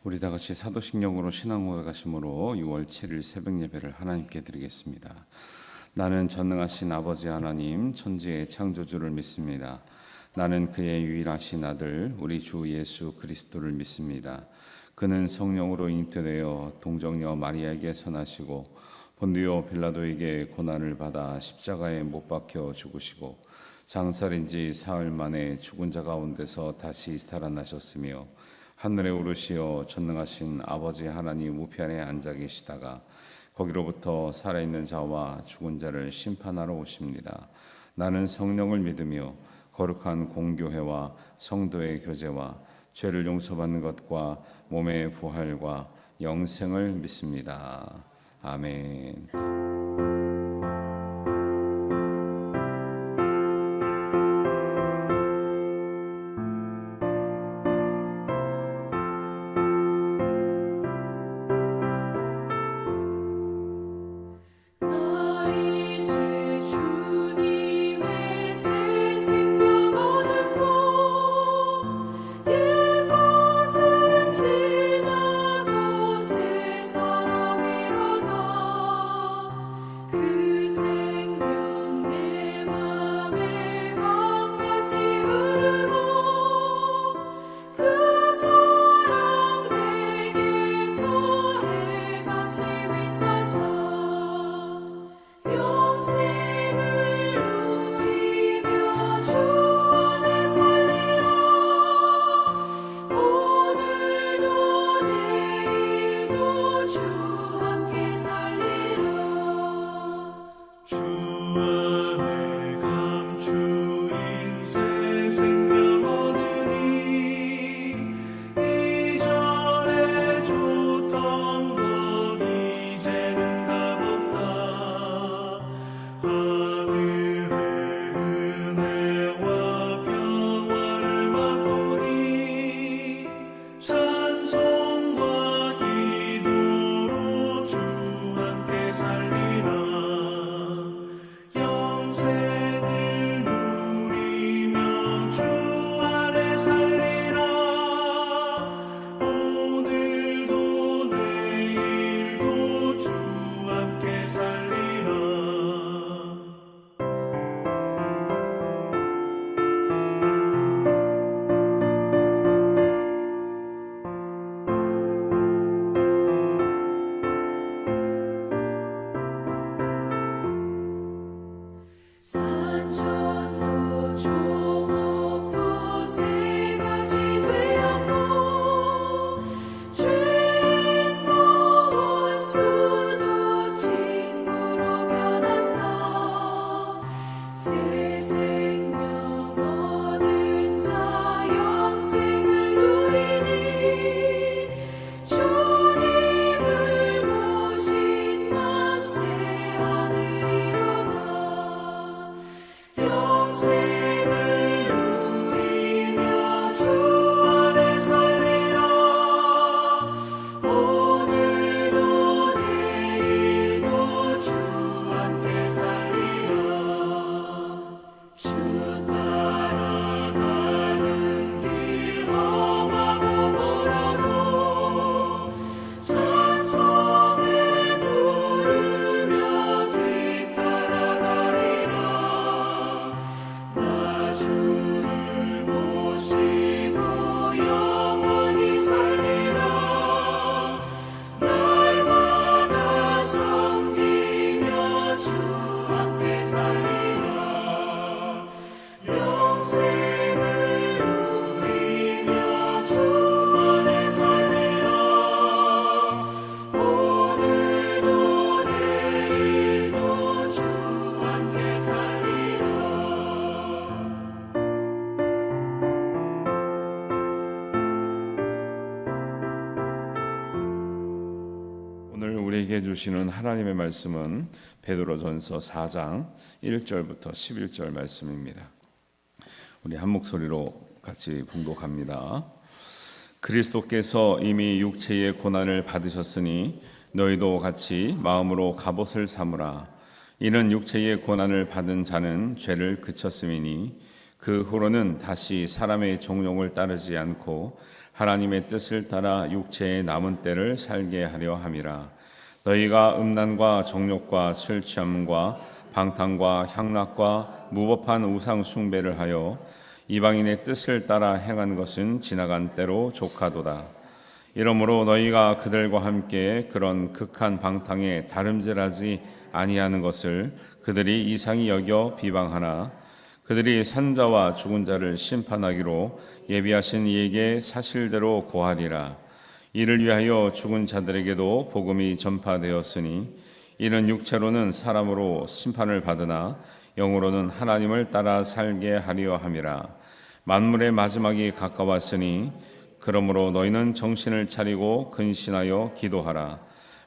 우리 다 같이 사도신경으로 신앙고에 가심으로 6월 7일 새벽 예배를 하나님께 드리겠습니다. 나는 전능하신 아버지 하나님 천지의 창조주를 믿습니다. 나는 그의 유일하신 아들 우리 주 예수 그리스도를 믿습니다. 그는 성령으로 잉태되어 동정녀 마리아에게 선하시고 본디오 빌라도에게 고난을 받아 십자가에 못 박혀 죽으시고 장살인 지 사흘 만에 죽은 자 가운데서 다시 살아나셨으며 하늘에 오르시어 전능하신 아버지 하나님 우편에 앉아 계시다가 거기로부터 살아있는 자와 죽은 자를 심판하러 오십니다. 나는 성령을 믿으며 거룩한 공교회와 성도의 교제와 죄를 용서받는 것과 몸의 부활과 영생을 믿습니다. 아멘. 오늘 우리에게 주시는 하나님의 말씀은 베드로전서 4장 1절부터 11절 말씀입니다. 우리 한 목소리로 같이 봉독합니다. 그리스도께서 이미 육체의 고난을 받으셨으니 너희도 같이 마음으로 갑옷을 삼으라. 이는 육체의 고난을 받은 자는 죄를 그쳤음이니 그 후로는 다시 사람의 종용을 따르지 않고 하나님의 뜻을 따라 육체의 남은 때를 살게 하려 함이라. 너희가 음란과 정욕과 술 취함과 방탕과 향락과 무법한 우상 숭배를 하여 이방인의 뜻을 따라 행한 것은 지나간 때로 족하도다. 이러므로 너희가 그들과 함께 그런 극한 방탕에 다름질하지 아니하는 것을 그들이 이상히 여겨 비방하나 그들이 산자와 죽은 자를 심판하기로 예비하신 이에게 사실대로 고하리라. 이를 위하여 죽은 자들에게도 복음이 전파되었으니 이는 육체로는 사람으로 심판을 받으나 영으로는 하나님을 따라 살게 하려 함이라. 만물의 마지막이 가까웠으니 그러므로 너희는 정신을 차리고 근신하여 기도하라.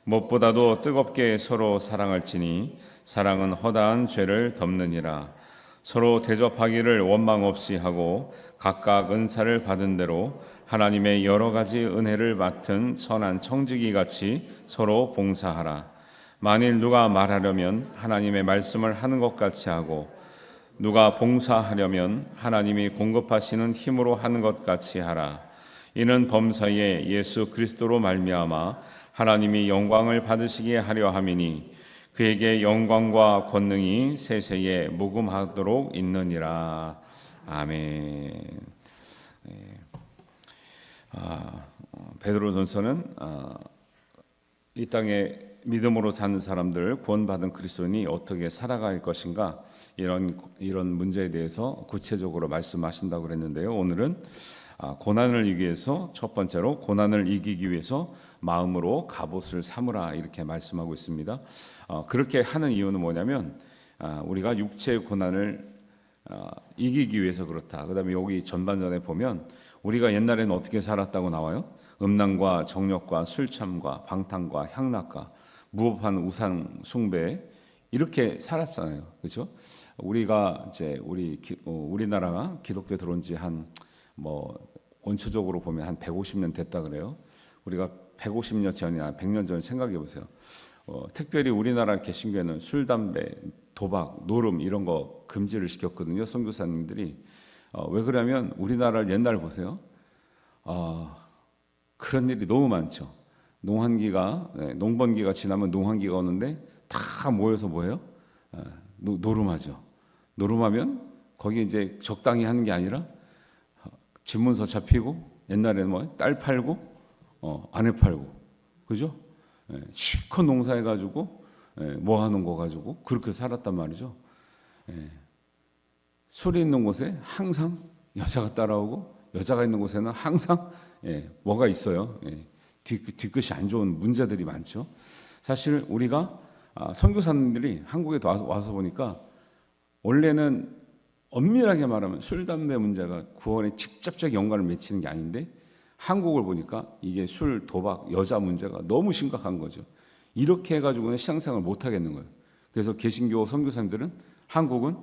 무엇보다도 뜨겁게 서로 사랑할지니 사랑은 허다한 죄를 덮느니라. 서로 대접하기를 원망 없이 하고 각각 은사를 받은 대로 하나님의 여러 가지 은혜를 맡은 선한 청지기 같이 서로 봉사하라. 만일 누가 말하려면 하나님의 말씀을 하는 것 같이 하고 누가 봉사하려면 하나님이 공급하시는 힘으로 하는 것 같이 하라. 이는 범사에 예수 그리스도로 말미암아 하나님이 영광을 받으시게 하려 함이니 그에게 영광과 권능이 세세에 무궁하도록 있느니라. 아멘. 베드로전서는 이 땅에 믿음으로 사는 사람들, 구원받은 그리스도인이 어떻게 살아갈 것인가 이런 문제에 대해서 구체적으로 말씀하신다고 그랬는데요. 오늘은 고난을 이기기 위해서, 첫 번째로 고난을 이기기 위해서 마음으로 갑옷을 삼으라 이렇게 말씀하고 있습니다. 그렇게 하는 이유는 뭐냐면 우리가 육체의 고난을 이기기 위해서 그렇다. 그 다음에 여기 전반전에 보면 우리가 옛날에는 어떻게 살았다고 나와요? 음란과 정욕과 술참과 방탕과 향락과 무법한 우상 숭배 이렇게 살았잖아요. 그렇죠? 우리가 이제 우리나라가 기독교 들어온 지 한 원초적으로 보면 한 150년 됐다 그래요. 우리가 150년 전이나 100년 전 생각해 보세요. 특별히 우리나라 개신교회는 술, 담배, 도박, 노름 이런 거 금지를 시켰거든요. 선교사님들이. 왜 그러냐면 우리나라를 옛날 보세요. 그런 일이 너무 많죠. 농번기가 지나면 농한기가 오는데 다 모여서 뭐예요? 노름하죠. 노름하면 거기 이제 적당히 하는 게 아니라 집문서 잡히고 옛날에는 딸 팔고 아내 팔고 그죠? 실컷 농사해가지고 모아놓은 거 가지고 그렇게 살았단 말이죠. 술이 있는 곳에 항상 여자가 따라오고 여자가 있는 곳에는 항상 뭐가 있어요. 뒤끝이 안 좋은 문제들이 많죠. 사실 우리가 선교사님들이 한국에 와서 보니까 원래는 엄밀하게 말하면 술, 담배 문제가 구원에 직접적 연관을 맺히는 게 아닌데 한국을 보니까 이게 술, 도박, 여자 문제가 너무 심각한 거죠. 이렇게 해가지고는 신앙생활을 못 하겠는 거예요. 그래서 개신교 선교사님들은 한국은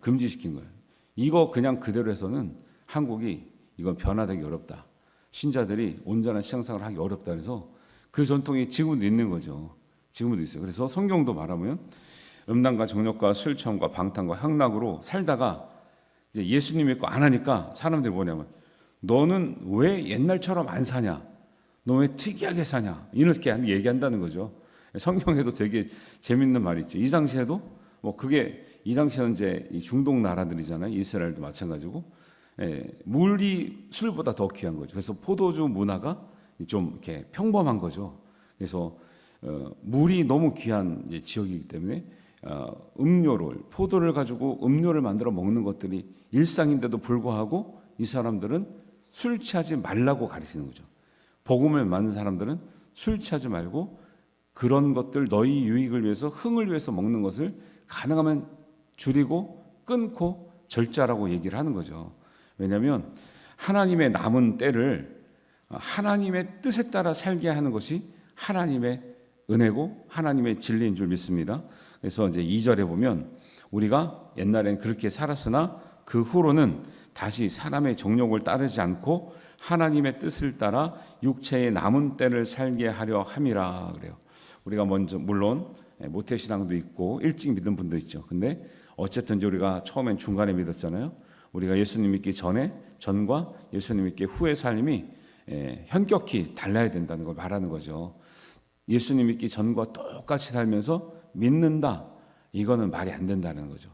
금지시킨 거예요. 이거 그냥 그대로 해서는 한국이 이건 변화되기 어렵다. 신자들이 온전한 신앙생활을 하기 어렵다 그래서 그 전통이 지금도 있는 거죠. 지금도 있어요. 그래서 성경도 말하면 음란과 정욕과 술취함과 방탕과 향락으로 살다가 이제 예수님 믿고 안 하니까 사람들이 뭐냐면 너는 왜 옛날처럼 안 사냐? 너 왜 특이하게 사냐? 이렇게 얘기한다는 거죠. 성경에도 되게 재밌는 말이 있죠. 이 당시에도 그게 이 당시에는 이제 중동 나라들이잖아요. 이스라엘도 마찬가지고 물이 술보다 더 귀한 거죠. 그래서 포도주 문화가 좀 이렇게 평범한 거죠. 그래서 물이 너무 귀한 지역이기 때문에 포도를 가지고 음료를 만들어 먹는 것들이 일상인데도 불구하고 이 사람들은 술 취하지 말라고 가르치는 거죠. 복음을 만든 사람들은 술 취하지 말고 그런 것들 너희 유익을 위해서 흥을 위해서 먹는 것을 가능하면 줄이고 끊고 절제하라고 얘기를 하는 거죠. 왜냐하면 하나님의 남은 때를 하나님의 뜻에 따라 살게 하는 것이 하나님의 은혜고 하나님의 진리인 줄 믿습니다. 그래서 이제 2절에 보면 우리가 옛날엔 그렇게 살았으나 그 후로는 다시 사람의 정욕을 따르지 않고 하나님의 뜻을 따라 육체의 남은 때를 살게 하려 함이라 그래요. 우리가 먼저 물론 모태신앙도 있고 일찍 믿은 분도 있죠. 근데 어쨌든 우리가 처음엔 중간에 믿었잖아요. 우리가 예수님 믿기 전과 예수님 믿기 후의 삶이 현격히 달라야 된다는 걸 말하는 거죠. 예수님 믿기 전과 똑같이 살면서 믿는다. 이거는 말이 안 된다는 거죠.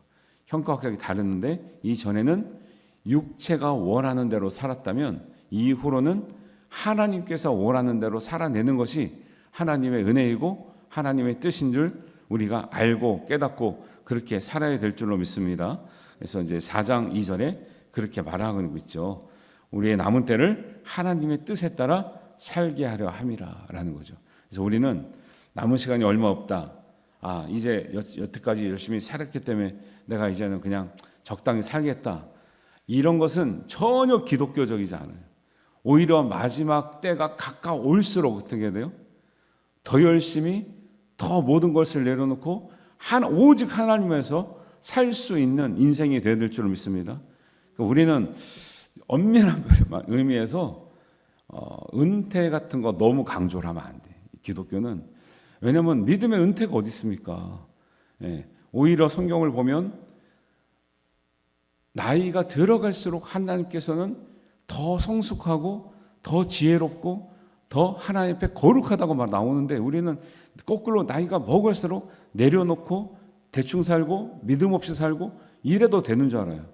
현격하게 다르는데 이전에는 육체가 원하는 대로 살았다면 이후로는 하나님께서 원하는 대로 살아내는 것이 하나님의 은혜이고 하나님의 뜻인 줄 우리가 알고 깨닫고 그렇게 살아야 될 줄로 믿습니다. 그래서 이제 4장 2절에 그렇게 말하고 있죠. 우리의 남은 때를 하나님의 뜻에 따라 살게 하려 함이라라는 거죠. 그래서 우리는 남은 시간이 얼마 없다. 이제 여태까지 열심히 살았기 때문에 내가 이제는 그냥 적당히 살겠다. 이런 것은 전혀 기독교적이지 않아요. 오히려 마지막 때가 가까울수록 어떻게 돼요? 더 열심히 더 모든 것을 내려놓고 오직 하나님에서 살 수 있는 인생이 되어야 될 줄 믿습니다. 우리는 엄밀한 의미에서 은퇴 같은 거 너무 강조를 하면 안 돼. 기독교는. 왜냐하면 믿음의 은퇴가 어디 있습니까? 오히려 성경을 보면 나이가 들어갈수록 하나님께서는 더 성숙하고 더 지혜롭고 더 하나님 앞에 거룩하다고 말 나오는데 우리는 거꾸로 나이가 먹을수록 내려놓고 대충 살고 믿음 없이 살고 이래도 되는 줄 알아요.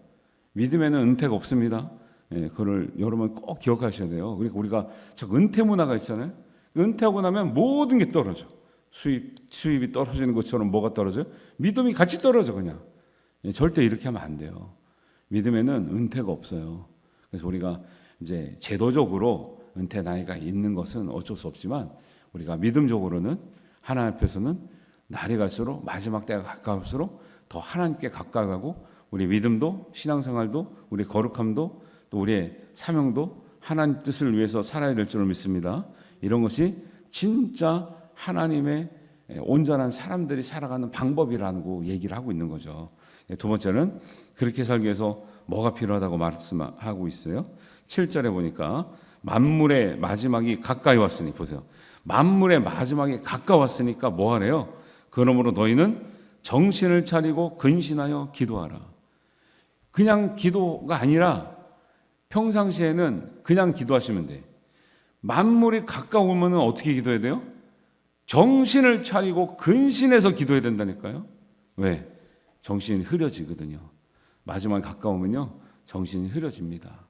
믿음에는 은퇴가 없습니다. 그걸 여러분 꼭 기억하셔야 돼요. 그러니까 우리가 저 은퇴 문화가 있잖아요. 은퇴하고 나면 모든 게 떨어져. 수입이 떨어지는 것처럼 뭐가 떨어져요? 믿음이 같이 떨어져 그냥. 절대 이렇게 하면 안 돼요. 믿음에는 은퇴가 없어요. 그래서 우리가 이제 제도적으로 은퇴 나이가 있는 것은 어쩔 수 없지만 우리가 믿음적으로는 하나님 앞에서는 날이 갈수록 마지막 때가 가까울수록 더 하나님께 가까워가고 우리 믿음도 신앙생활도 우리 거룩함도 또 우리의 사명도 하나님 뜻을 위해서 살아야 될 줄을 믿습니다. 이런 것이 진짜 하나님의 온전한 사람들이 살아가는 방법이라고 얘기를 하고 있는 거죠. 두 번째는 그렇게 살기 위해서 뭐가 필요하다고 말씀하고 있어요. 7절에 보니까 만물의 마지막이 가까이 왔으니 보세요. 만물의 마지막이 가까웠으니까 뭐 하래요? 그러므로 너희는 정신을 차리고 근신하여 기도하라. 그냥 기도가 아니라 평상시에는 그냥 기도하시면 돼. 만물이 가까우면 어떻게 기도해야 돼요? 정신을 차리고 근신해서 기도해야 된다니까요. 왜? 정신이 흐려지거든요. 마지막에 가까우면요 정신이 흐려집니다.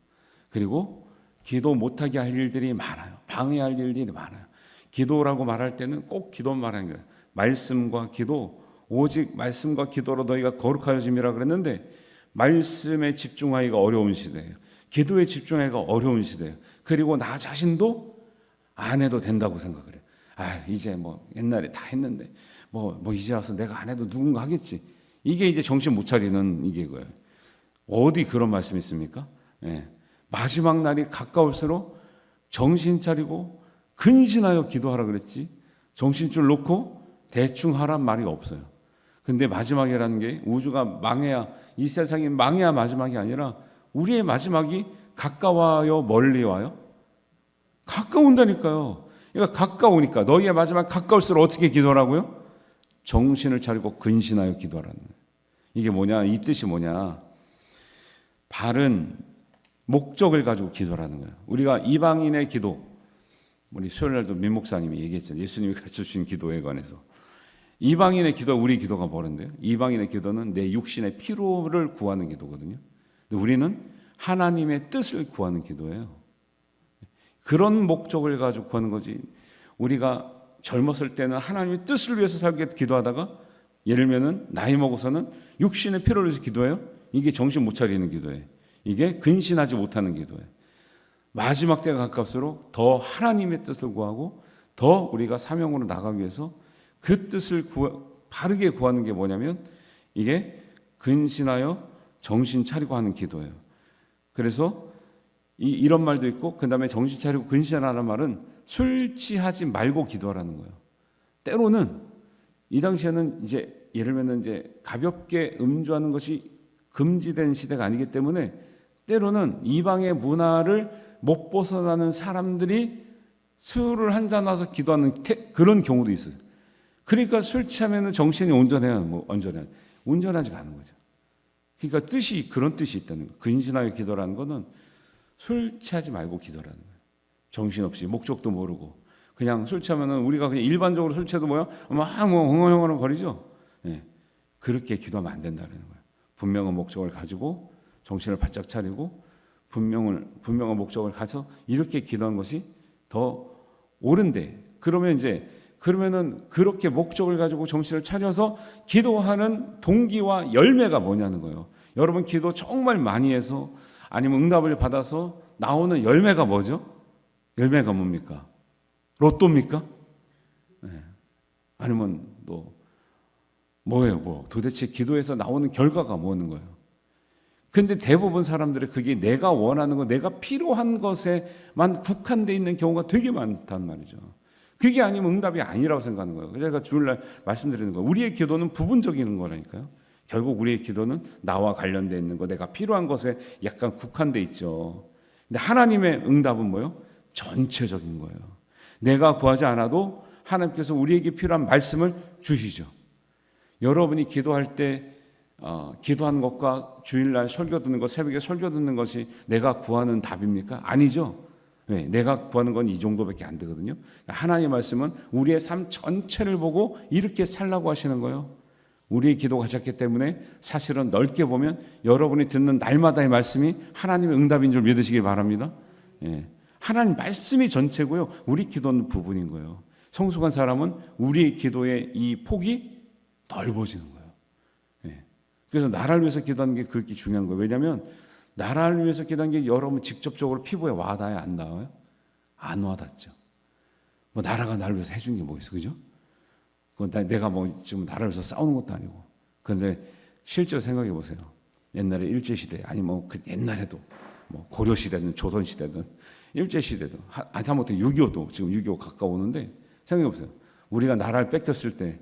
그리고 기도 못하게 할 일들이 많아요. 방해할 일들이 많아요. 기도라고 말할 때는 꼭 기도만 말하는 거예요. 말씀과 기도, 오직 말씀과 기도로 너희가 거룩하여짐이라 그랬는데 말씀에 집중하기가 어려운 시대예요. 기도에 집중하기가 어려운 시대예요. 그리고 나 자신도 안 해도 된다고 생각을 해요. 이제 뭐 옛날에 다 했는데 뭐 이제 와서 내가 안 해도 누군가 하겠지. 이게 이제 정신 못 차리는 이게 거예요. 어디 그런 말씀이 있습니까? 마지막 날이 가까울수록 정신 차리고 근신하여 기도하라 그랬지. 정신줄 놓고 대충 하란 말이 없어요. 근데 마지막이라는 게 우주가 망해야, 이 세상이 망해야 마지막이 아니라 우리의 마지막이 가까워요, 멀리 와요? 가까운다니까요. 그러니까 가까우니까 너희의 마지막 가까울수록 어떻게 기도하라고요? 정신을 차리고 근신하여 기도하라는 거예요. 이게 뭐냐? 이 뜻이 뭐냐? 바른 목적을 가지고 기도하라는 거예요. 우리가 이방인의 기도, 우리 수요일날도 민 목사님이 얘기했잖아요. 예수님이 가르쳐주신 기도에 관해서. 이방인의 기도, 우리 기도가 뭐는데요? 이방인의 기도는 내 육신의 피로를 구하는 기도거든요. 근데 우리는 하나님의 뜻을 구하는 기도예요. 그런 목적을 가지고 구하는 거지. 우리가 젊었을 때는 하나님의 뜻을 위해서 살게 기도하다가 예를 들면 나이 먹어서는 육신의 피로를 위해서 기도해요. 이게 정신 못 차리는 기도예요. 이게 근신하지 못하는 기도예요. 마지막 때가 가까울수록 더 하나님의 뜻을 구하고 더 우리가 사명으로 나가기 위해서 그 뜻을 바르게 구하는 게 뭐냐면 이게 근신하여 정신 차리고 하는 기도예요. 그래서 이런 말도 있고 그 다음에 정신 차리고 근신하라는 말은 술 취하지 말고 기도하라는 거예요. 때로는 이 당시에는 이제 예를 들면 이제 가볍게 음주하는 것이 금지된 시대가 아니기 때문에 때로는 이방의 문화를 못 벗어나는 사람들이 술을 한잔 와서 기도하는 그런 경우도 있어요. 그러니까 술 취하면 정신이 온전해야 온전해. 온전하지가 않은 거죠. 그러니까 그런 뜻이 있다는 거예요. 근신하여 기도라는 거는 술 취하지 말고 기도라는 거예요. 정신없이 목적도 모르고 그냥 술 취하면은 우리가 그냥 일반적으로 술 취해도 막 엉엉엉엉 거리죠. 예. 그렇게 기도하면 안 된다는 거예요. 분명한 목적을 가지고 정신을 바짝 차리고 분명한 목적을 가서 이렇게 기도하는 것이 더 옳은데, 그러면은 그렇게 목적을 가지고 정신을 차려서 기도하는 동기와 열매가 뭐냐는 거예요. 여러분 기도 정말 많이 해서 아니면 응답을 받아서 나오는 열매가 뭐죠? 열매가 뭡니까? 로또입니까? 네. 아니면 또 뭐예요? 도대체 기도에서 나오는 결과가 뭐는 거예요? 근데 대부분 사람들이 그게 내가 원하는 거, 내가 필요한 것에만 국한되어 있는 경우가 되게 많단 말이죠. 그게 아니면 응답이 아니라고 생각하는 거예요. 제가 주일날 말씀드리는 거예요. 우리의 기도는 부분적인 거라니까요. 결국 우리의 기도는 나와 관련되어 있는 거, 내가 필요한 것에 약간 국한되어 있죠. 근데 하나님의 응답은 뭐예요? 전체적인 거예요. 내가 구하지 않아도 하나님께서 우리에게 필요한 말씀을 주시죠. 여러분이 기도할 때 기도하는 것과 주일날 설교 듣는 것, 새벽에 설교 듣는 것이 내가 구하는 답입니까? 아니죠. 네, 내가 구하는 건 이 정도밖에 안 되거든요. 하나님의 말씀은 우리의 삶 전체를 보고 이렇게 살라고 하시는 거예요. 우리의 기도가 작기 때문에 사실은 넓게 보면 여러분이 듣는 날마다의 말씀이 하나님의 응답인 줄 믿으시기 바랍니다. 예. 하나님 말씀이 전체고요. 우리 기도는 부분인 거예요. 성숙한 사람은 우리의 기도의 이 폭이 넓어지는 거예요. 예. 그래서 나라를 위해서 기도하는 게 그렇게 중요한 거예요. 왜냐하면 나라를 위해서 기도하는 게 여러분 직접적으로 피부에 와닿아요? 안 닿아요? 안 와닿죠. 뭐 나라가 나를 위해서 해준 게 뭐 있어, 그죠? 그건 내가 뭐 지금 나라를 위해서 싸우는 것도 아니고. 그런데 실제로 생각해 보세요. 옛날에 일제시대, 아니 뭐 그 옛날에도 뭐 고려시대든 조선시대든 일제시대도 하다못해 6.25도 지금 6.25 가까우는데 생각해 보세요. 우리가 나라를 뺏겼을 때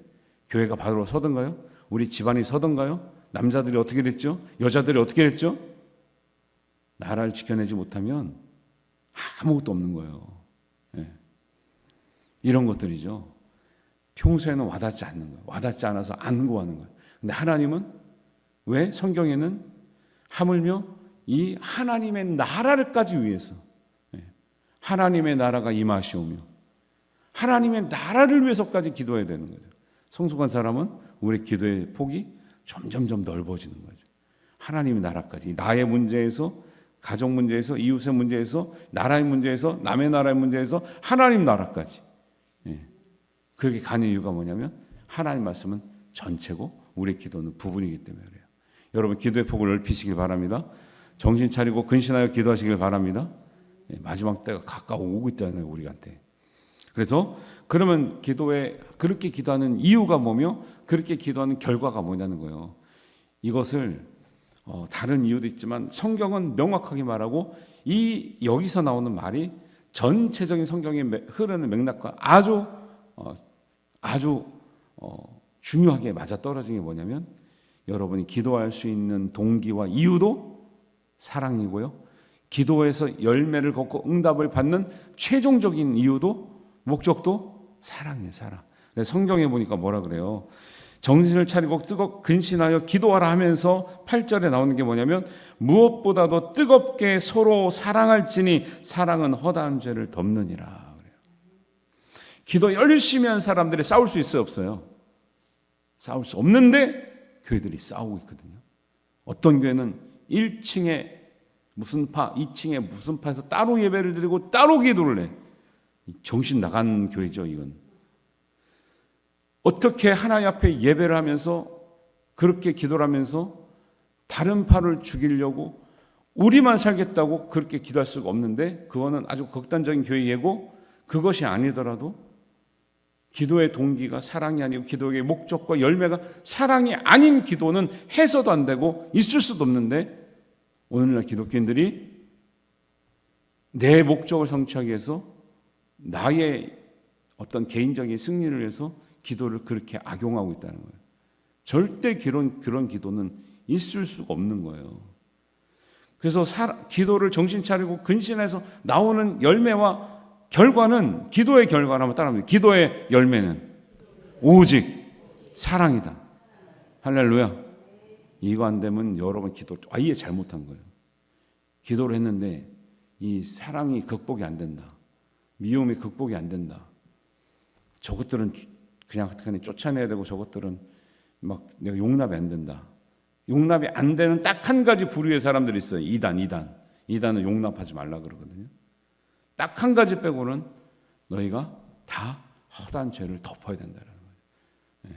교회가 바로 서던가요? 우리 집안이 서던가요? 남자들이 어떻게 됐죠? 여자들이 어떻게 됐죠? 나라를 지켜내지 못하면 아무것도 없는 거예요. 예. 이런 것들이죠. 평소에는 와닿지 않는 거예요. 와닿지 않아서 안 구하는 거예요. 근데 하나님은 왜 성경에는 하물며 이 하나님의 나라를까지 위해서, 하나님의 나라가 임하시오며 하나님의 나라를 위해서까지 기도해야 되는 거죠. 성숙한 사람은 우리 기도의 폭이 점점점 넓어지는 거죠. 하나님의 나라까지, 나의 문제에서, 가족 문제에서, 이웃의 문제에서, 나라의 문제에서, 남의 나라의 문제에서 하나님 나라까지. 그렇게 가는 이유가 뭐냐면 하나님 말씀은 전체고 우리 기도는 부분이기 때문에 그래요. 여러분 기도의 폭을 넓히시길 바랍니다. 정신 차리고 근신하여 기도하시길 바랍니다. 마지막 때가 가까워오고 있다는 우리한테. 그래서 그러면 기도에 그렇게 기도하는 이유가 뭐며 그렇게 기도하는 결과가 뭐냐는 거예요. 이것을 다른 이유도 있지만 성경은 명확하게 말하고 여기서 나오는 말이 전체적인 성경의 흐르는 맥락과 아주 중요하게 맞아떨어진 게 뭐냐면 여러분이 기도할 수 있는 동기와 이유도 사랑이고요. 기도에서 열매를 걷고 응답을 받는 최종적인 이유도 목적도 사랑이에요. 사랑. 성경에 보니까 뭐라 그래요? 정신을 차리고 근신하여 기도하라 하면서 8절에 나오는 게 뭐냐면 무엇보다도 뜨겁게 서로 사랑할지니 사랑은 허다한 죄를 덮느니라. 기도 열심히 한 사람들이 싸울 수 있어요, 없어요? 싸울 수 없는데 교회들이 싸우고 있거든요. 어떤 교회는 1층에 무슨 파, 2층에 무슨 파에서 따로 예배를 드리고 따로 기도를 해. 정신 나간 교회죠, 이건. 어떻게 하나님 앞에 예배를 하면서 그렇게 기도를 하면서 다른 파를 죽이려고 우리만 살겠다고 그렇게 기도할 수가 없는데 그거는 아주 극단적인 교회 예고, 그것이 아니더라도 기도의 동기가 사랑이 아니고 기도의 목적과 열매가 사랑이 아닌 기도는 해서도 안 되고 있을 수도 없는데 오늘날 기독교인들이 내 목적을 성취하기 위해서 나의 어떤 개인적인 승리를 위해서 기도를 그렇게 악용하고 있다는 거예요. 절대 그런 기도는 있을 수가 없는 거예요. 그래서 기도를 정신 차리고 근신해서 나오는 열매와 결과는, 기도의 결과는 한번 따라합니다. 기도의 열매는 오직 사랑이다. 할렐루야. 이거 안 되면 여러분 기도 아예 잘못한 거예요. 기도를 했는데 이 사랑이 극복이 안 된다. 미움이 극복이 안 된다. 저것들은 그냥 쫓아내야 되고 저것들은 막 내가 용납이 안 된다. 용납이 안 되는 딱 한 가지 부류의 사람들이 있어요. 이단은 용납하지 말라 그러거든요. 딱 한 가지 빼고는 너희가 다 허다한 죄를 덮어야 된다는 거예요.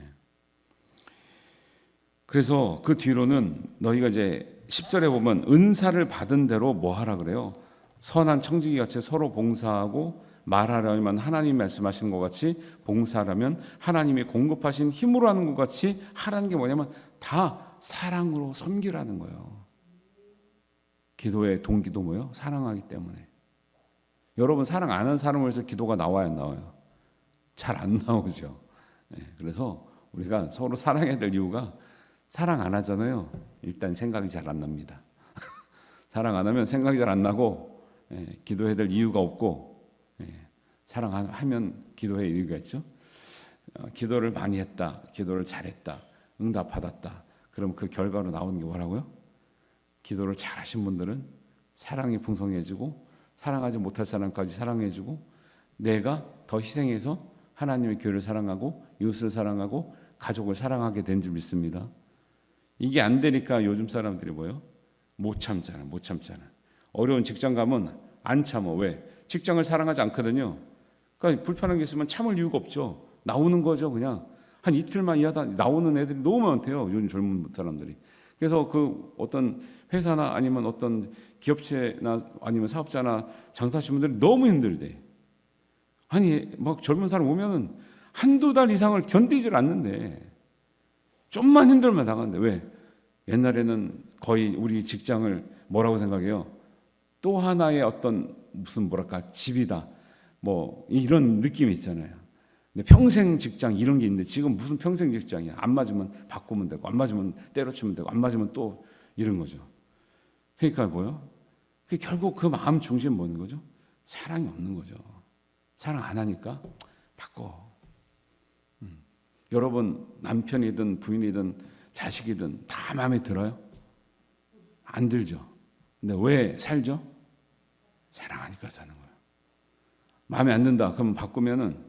그래서 그 뒤로는 너희가 이제 10절에 보면 은사를 받은 대로 뭐 하라 그래요? 선한 청지기 같이 서로 봉사하고 말하려면 하나님이 말씀하시는 것 같이 봉사하려면 하나님이 공급하신 힘으로 하는 것 같이 하라는 게 뭐냐면 다 사랑으로 섬기라는 거예요. 기도의 동기도 뭐예요? 사랑하기 때문에. 여러분 사랑 안 하는 사람을 위해서 기도가 나와요, 안 나와요? 잘 안 나오죠. 그래서 우리가 서로 사랑해야 될 이유가 사랑 안 하잖아요. 일단 생각이 잘 안 납니다. 사랑 안 하면 생각이 잘 안 나고 기도해야 될 이유가 없고 사랑하면 기도할 이유가 있죠. 기도를 많이 했다, 기도를 잘했다, 응답 받았다. 그럼 그 결과로 나오는 게 뭐라고요? 기도를 잘하신 분들은 사랑이 풍성해지고 사랑하지 못할 사람까지 사랑해주고 내가 더 희생해서 하나님의 교회를 사랑하고 이웃을 사랑하고 가족을 사랑하게 된 줄 믿습니다. 이게 안 되니까 요즘 사람들이 뭐예요? 못 참잖아. 어려운 직장 가면 안 참어. 왜? 직장을 사랑하지 않거든요. 그러니까 불편한 게 있으면 참을 이유가 없죠. 나오는 거죠. 그냥 한 이틀만 일하다 나오는 애들이 너무 많대요. 요즘 젊은 사람들이. 그래서 그 어떤 회사나 아니면 어떤 기업체나 아니면 사업자나 장사하시는 분들이 너무 힘들대. 아니 막 젊은 사람 오면은 한두 달 이상을 견디질 않는데 좀만 힘들면 나가는데 왜? 옛날에는 거의 우리 직장을 뭐라고 생각해요? 또 하나의 어떤 무슨 뭐랄까 집이다. 뭐 이런 느낌이 있잖아요. 근데 평생 직장 이런 게 있는데 지금 무슨 평생 직장이야? 안 맞으면 바꾸면 되고 안 맞으면 때려치면 되고 안 맞으면 또 이런 거죠. 그러니까 뭐요? 결국 그 마음 중심 뭐는 거죠? 사랑이 없는 거죠. 사랑 안 하니까 바꿔. 여러분 남편이든 부인이든 자식이든 다 마음에 들어요? 안 들죠. 근데 왜 살죠? 사랑하니까 사는 거예요. 마음에 안 든다. 그러면 바꾸면은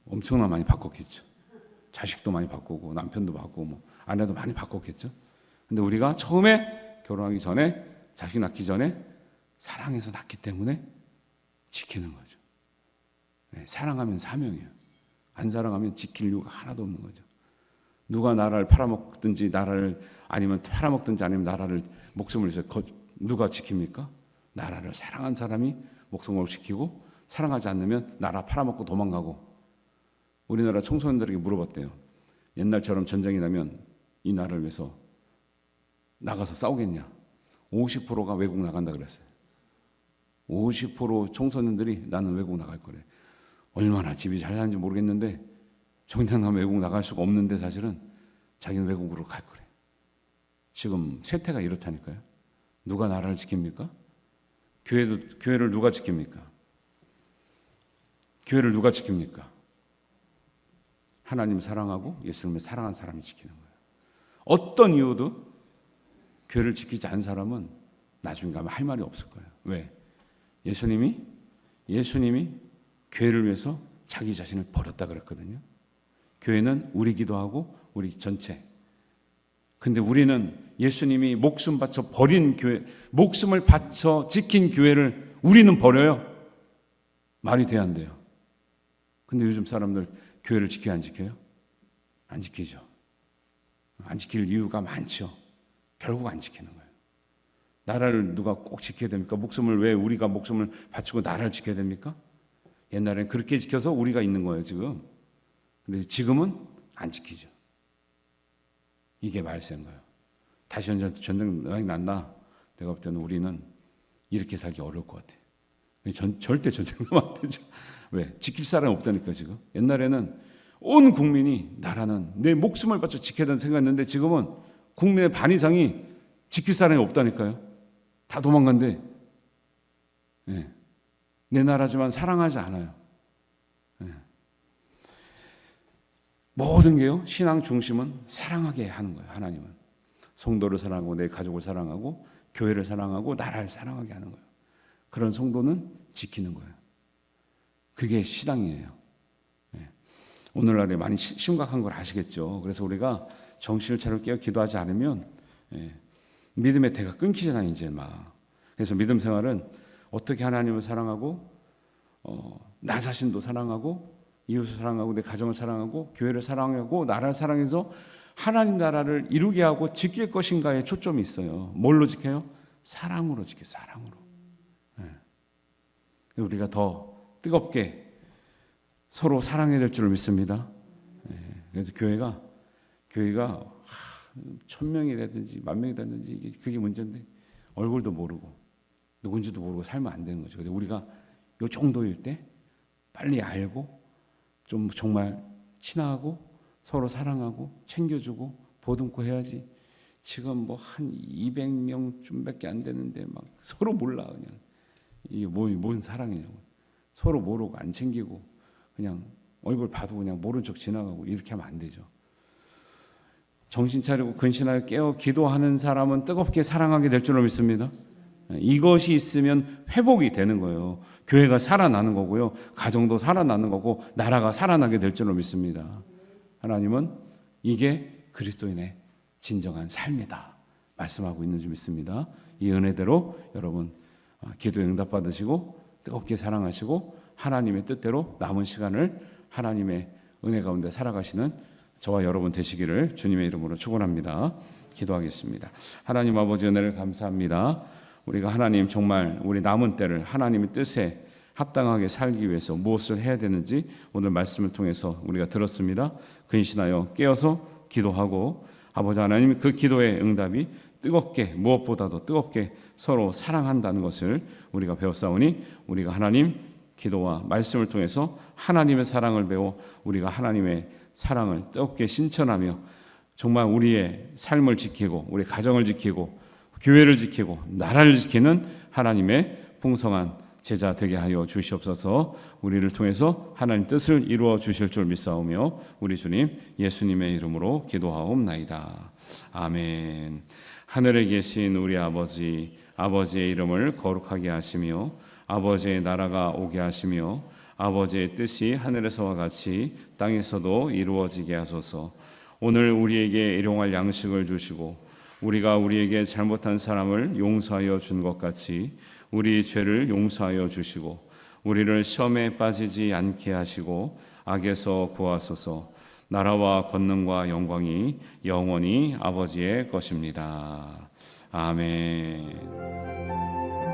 엄청나 많이 바꿨겠죠. 자식도 많이 바꾸고 남편도 바꾸고 뭐 아내도 많이 바꿨겠죠. 근데 우리가 처음에 결혼하기 전에 자식 낳기 전에 사랑해서 낳기 때문에 지키는 거죠. 사랑하면 사명이에요. 안 사랑하면 지킬 이유가 하나도 없는 거죠. 누가 나라를 팔아먹든지 나라를 아니면 팔아먹든지 아니면 나라를 목숨을 위해서 누가 지킵니까? 나라를 사랑한 사람이 목숨을 지키고 사랑하지 않으면 나라 팔아먹고 도망가고. 우리나라 청소년들에게 물어봤대요. 옛날처럼 전쟁이 나면 이 나라를 위해서 나가서 싸우겠냐? 50%가 외국 나간다 그랬어요. 50% 청소년들이 나는 외국 나갈 거래. 얼마나 집이 잘 사는지 모르겠는데 정작 나면 외국 나갈 수가 없는데 사실은 자기는 외국으로 갈 거래. 지금 세태가 이렇다니까요. 누가 나라를 지킵니까? 교회를 누가 지킵니까? 교회를 누가 지킵니까? 하나님 사랑하고 예수님을 사랑한 사람이 지키는 거예요. 어떤 이유도 교회를 지키지 않은 사람은 나중에 가면 할 말이 없을 거예요. 왜? 예수님이 교회를 위해서 자기 자신을 버렸다 그랬거든요. 교회는 우리 기도하고 우리 전체. 근데 우리는 예수님이 목숨 바쳐 버린 교회, 목숨을 바쳐 지킨 교회를 우리는 버려요. 말이 돼야 안 돼요. 근데 요즘 사람들 교회를 지켜요, 안 지켜요? 안 지키죠. 안 지킬 이유가 많죠. 결국 안 지키는 거예요. 나라를 누가 꼭 지켜야 됩니까? 왜 우리가 목숨을 바치고 나라를 지켜야 됩니까? 옛날에는 그렇게 지켜서 우리가 있는 거예요, 지금. 근데 지금은 안 지키죠. 이게 말세인 거예요. 다시 전쟁이 났나? 내가 볼 때는 우리는 이렇게 살기 어려울 것 같아요. 절대 전쟁 나면 안 되죠. 왜? 지킬 사람이 없다니까 지금. 옛날에는 온 국민이 나라는 내 목숨을 바쳐 지켜야 된다는 생각했는데 지금은 국민의 반 이상이 지킬 사람이 없다니까요. 다 도망간대. 네. 내 나라지만 사랑하지 않아요. 네. 모든 게요. 신앙 중심은 사랑하게 하는 거예요. 하나님은. 성도를 사랑하고 내 가족을 사랑하고 교회를 사랑하고 나라를 사랑하게 하는 거예요. 그런 성도는 지키는 거예요. 그게 신앙이에요. 오늘날에 많이 심각한 걸 아시겠죠. 그래서 우리가 정신을 차리고 깨어 기도하지 않으면 믿음의 대가 끊기잖아요. 이제 막. 그래서 믿음 생활은 어떻게 하나님을 사랑하고 나 자신도 사랑하고 이웃을 사랑하고 내 가정을 사랑하고 교회를 사랑하고 나라를 사랑해서 하나님 나라를 이루게 하고 지킬 것인가에 초점이 있어요. 뭘로 지켜요? 사랑으로 지켜요. 사랑으로. 우리가 더 뜨겁게 서로 사랑해야 될 줄을 믿습니다. 그래서 교회가 1000명이 되든지 10,000명이 되든지 그게 문제인데 얼굴도 모르고 누군지도 모르고 살면 안 되는 거죠. 근데 우리가 요 정도일 때 빨리 알고 좀 정말 친하고 서로 사랑하고 챙겨주고 보듬고 해야지. 지금 뭐 한 200명 좀밖에 안 되는데 막 서로 몰라. 그냥 이게 뭔 사랑이냐고. 서로 모르고 안 챙기고 그냥 얼굴 봐도 그냥 모른 척 지나가고 이렇게 하면 안 되죠. 정신 차리고 근신하여 깨어 기도하는 사람은 뜨겁게 사랑하게 될 줄로 믿습니다. 이것이 있으면 회복이 되는 거예요. 교회가 살아나는 거고요. 가정도 살아나는 거고 나라가 살아나게 될 줄로 믿습니다. 하나님은 이게 그리스도인의 진정한 삶이다 말씀하고 있는 줄 믿습니다. 이 은혜대로 여러분 기도에 응답받으시고 뜨겁게 사랑하시고 하나님의 뜻대로 남은 시간을 하나님의 은혜 가운데 살아가시는 저와 여러분 되시기를 주님의 이름으로 축원합니다. 기도하겠습니다. 하나님 아버지 은혜를 감사합니다. 우리가 하나님 정말 우리 남은 때를 하나님의 뜻에 합당하게 살기 위해서 무엇을 해야 되는지 오늘 말씀을 통해서 우리가 들었습니다. 근신하여 깨어서 기도하고 아버지 하나님 그 기도의 응답이 뜨겁게 무엇보다도 뜨겁게 서로 사랑한다는 것을 우리가 배웠사오니 우리가 하나님 기도와 말씀을 통해서 하나님의 사랑을 배워 우리가 하나님의 사랑을 뜨겁게 신천하며 정말 우리의 삶을 지키고 우리 가정을 지키고 교회를 지키고 나라를 지키는 하나님의 풍성한 제자 되게 하여 주시옵소서. 우리를 통해서 하나님 뜻을 이루어 주실 줄 믿사오며 우리 주님 예수님의 이름으로 기도하옵나이다. 아멘. 하늘에 계신 우리 아버지, 아버지의 이름을 거룩하게 하시며 아버지의 나라가 오게 하시며 아버지의 뜻이 하늘에서와 같이 땅에서도 이루어지게 하소서. 오늘 우리에게 일용할 양식을 주시고 우리가 우리에게 잘못한 사람을 용서하여 준 것 같이 우리 죄를 용서하여 주시고 우리를 시험에 빠지지 않게 하시고 악에서 구하소서. 나라와 권능과 영광이 영원히 아버지의 것입니다. 아멘.